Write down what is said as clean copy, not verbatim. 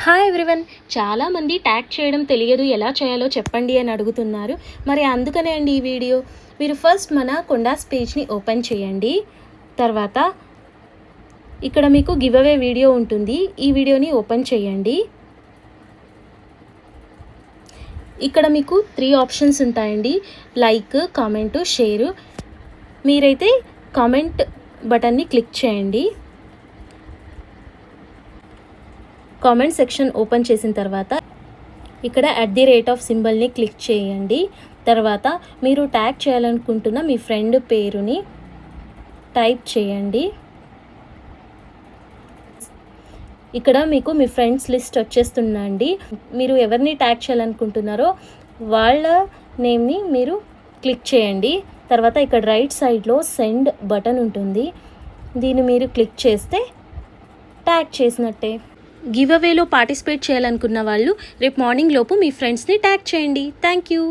Hi everyone, చాలామంది tag చేయడం తెలియదు, ఎలా చేయాలో చెప్పండి అని అడుగుతున్నారు. మరి అందుకనే అండి ఈ వీడియో. మీరు ఫస్ట్ మన కొండాస్ పేజ్ని ఓపెన్ చేయండి. తర్వాత ఇక్కడ మీకు గివ్ అవే వీడియో ఉంటుంది, ఈ వీడియోని ఓపెన్ చేయండి. ఇక్కడ మీకు 3 ఆప్షన్స్ ఉంటాయండి, లైక్, కామెంటు, షేరు. మీరైతే కామెంట్ బటన్ని క్లిక్ చేయండి. కామెంట్ సెక్షన్ ఓపెన్ చేసిన తర్వాత ఇక్కడ @ సింబల్ని క్లిక్ చేయండి. తర్వాత మీరు ట్యాగ్ చేయాలనుకుంటున్న మీ ఫ్రెండ్ పేరుని టైప్ చేయండి. ఇక్కడ మీకు మీ ఫ్రెండ్స్ లిస్ట్ వచ్చేస్తుందండి. మీరు ఎవరిని ట్యాగ్ చేయాలనుకుంటున్నారో వాళ్ళ నేమ్ని మీరు క్లిక్ చేయండి. తర్వాత ఇక్కడ రైట్ సైడ్లో సెండ్ బటన్ ఉంటుంది, దీన్ని మీరు క్లిక్ చేస్తే ట్యాగ్ చేసినట్టే. గివ్ అవేలో పార్టిసిపేట్ చేయాలనుకున్న వాళ్ళు రేపు మార్నింగ్ లోపు మీ ఫ్రెండ్స్ని ట్యాగ్ చేయండి. Thank you.